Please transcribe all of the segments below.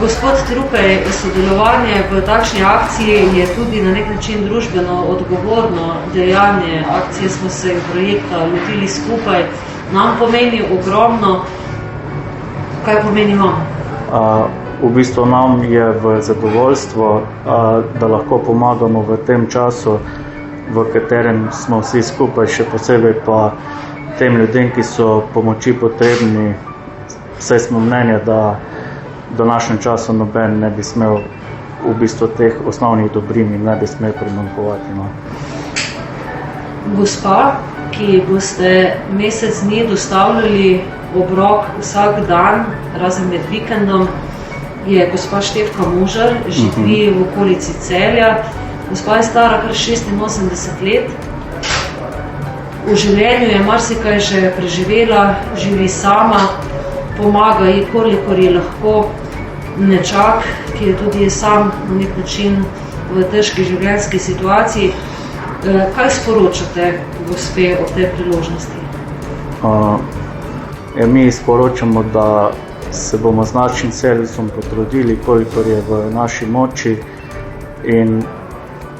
Gospod Trupej, sodelovanje v takšni akciji je tudi na nek način družbeno odgovorno dejanje. Akcije smo se in projekta lotili skupaj. Nam pomeni ogromno. Kaj pomeni vam? V bistvu nam je v zadovoljstvo, da lahko pomagamo v tem času, v katerem smo vsi skupaj, še posebej pa tem ljudem, ki so pomoči potrebni. Vse smo mnenja, da v današnjem času noben ne bi smel v bistvu teh osnovnih dobrin in ne bi smel primanjkovati. No. Gospa, ki boste mesec dni dostavljali obrok vsak dan, razen med vikendom, je gospa Štefka Možar, živi v okolici Celja. Gospa je stara kar 86 let. V življenju je marsikaj že preživela, živi sama, pomaga ji, kolikor je lahko, nečak, ki je tudi sam na nek način v težki življenjski situaciji. Kaj sporočate, gospe, ob tej priložnosti? Mi sporočamo, da se bomo z našim servisom potrudili, kolikor je v naši moči, in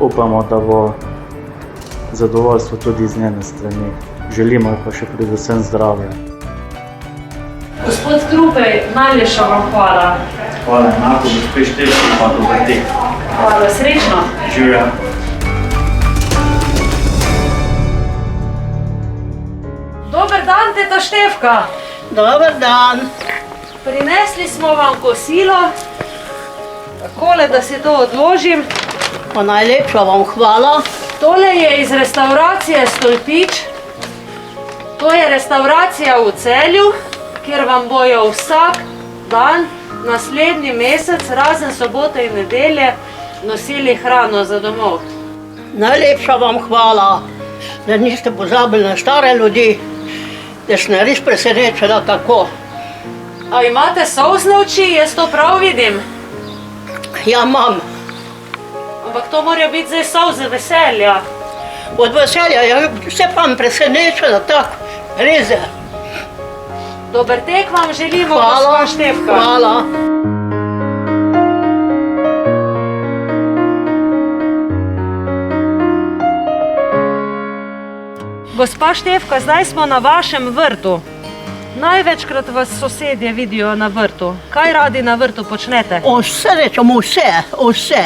upamo, da bo zadovoljstvo tudi z njene strani. Želimo pa še predvsem zdravje. Gospod Trupej, najlepša vam hvala. Hvala enako, gospe Štefka, pa dober tek. Hvala, srečno. Živja. Dober dan, teta Štefka. Dober dan. Prinesli smo vam kosilo, takole, da si to odložim. Pa najlepša vam hvala. Tole je iz restauracije Stolpič. To je restauracija v Celju, kjer vam bojo vsak dan, naslednji mesec, razen sobote in nedelje, nosili hrano za domov. Najlepša vam hvala, da niste pozabili na stare ljudi, da sem res presenečena tako. A imate solzne oči? Jaz to prav vidim. Ja, imam. Ampak to morajo biti zdaj solze veselja. Od veselja, ja, vse pa presenečena, tako, res je. Dober tek vam želimo, Hvala, gospa Štefka. hvala. Gospa Štefka, zdaj smo na vašem vrtu. Največkrat vas sosedje vidijo na vrtu. Kaj radi na vrtu počnete? Vse rečemo, vse.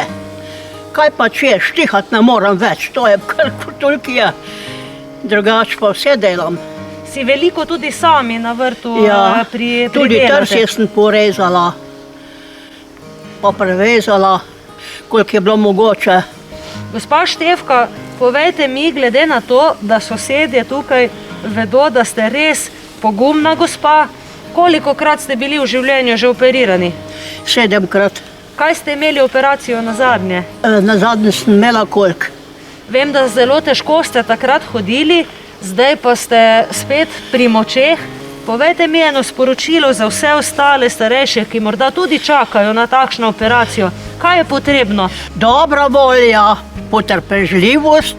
Kaj pa če, štihati ne moram več, to je kar toliko je. Drugače pa vse delam. Si veliko tudi sami na vrtu Tudi pridelate? trsje sem porezala, pa prevezala, koliko je bilo mogoče. Gospa Štefka, povejte mi, glede na to, da sosedje tukaj vedo, da ste res pogumna gospa, kolikokrat ste bili v življenju že operirani? 7-krat. Kaj ste imeli operacijo nazadnje? Nazadnje sem imela koliko. Vem, da zelo težko ste takrat hodili, zdaj pa ste spet pri močeh. Povejte mi eno sporočilo za vse ostale starejše, ki morda tudi čakajo na takšno operacijo. Kaj je potrebno? Dobra volja, potrpežljivost,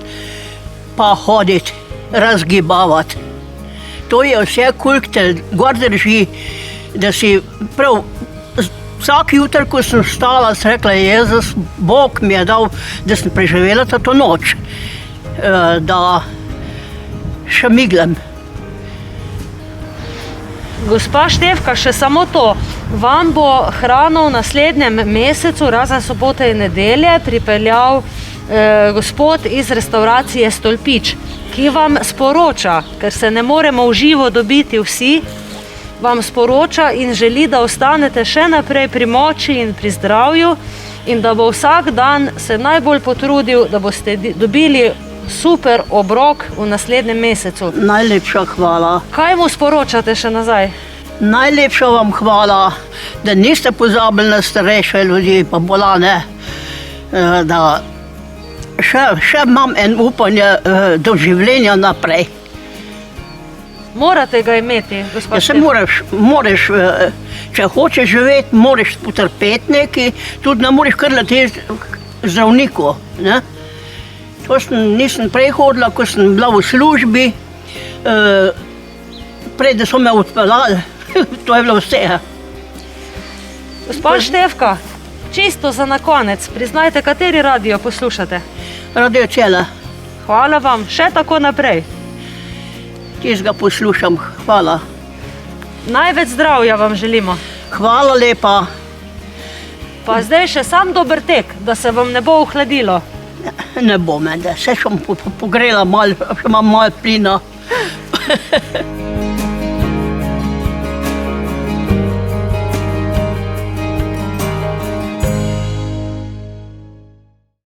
pa hoditi, razgibavati. To je vse, koliko te gor drži, da si prav. Vsak jutr, ko sem vstala, sem rekla, Jezus, Bog mi je dal, da sem preživela to noč, da še miglem. Gospa Štefka, še samo to. Vam bo hrano v naslednjem mesecu, razen sobote in nedelje, pripeljal gospod iz restauracije Stolpič, ki vam sporoča, ker se ne moremo v živo dobiti vsi, vam sporoča in želi, da ostanete še naprej pri moči in pri zdravju in da bo vsak dan se najbolj potrudil, da boste dobili super obrok v naslednjem mesecu. Najlepša hvala. Kaj mu sporočate še nazaj? Najlepša vam hvala, da niste pozabili na starejše ljudi pa bolane, da še imam en upanje do življenja naprej. Morate ga imeti, gospa Ja, se Štefka. moraš, če hočeš živeti, moraš potrpeti nekaj, tudi ne moreš kar leteti k zdravniku, ne? To nisem prej hodila, ko sem bila v službi, prej, da so me odpeljali, to je bilo vse. Gospa Štefka, čisto za na konec, priznajte, kateri radio poslušate? Radio Cela, Hvala vam, še tako naprej. tistega poslušam, hvala. Največ zdravja vam želimo. Hvala lepa. Pa zdaj še sam dober tek, da se vam ne bo ohladilo. Ne bo mende, se šom pogrela malo, še imam malo plina.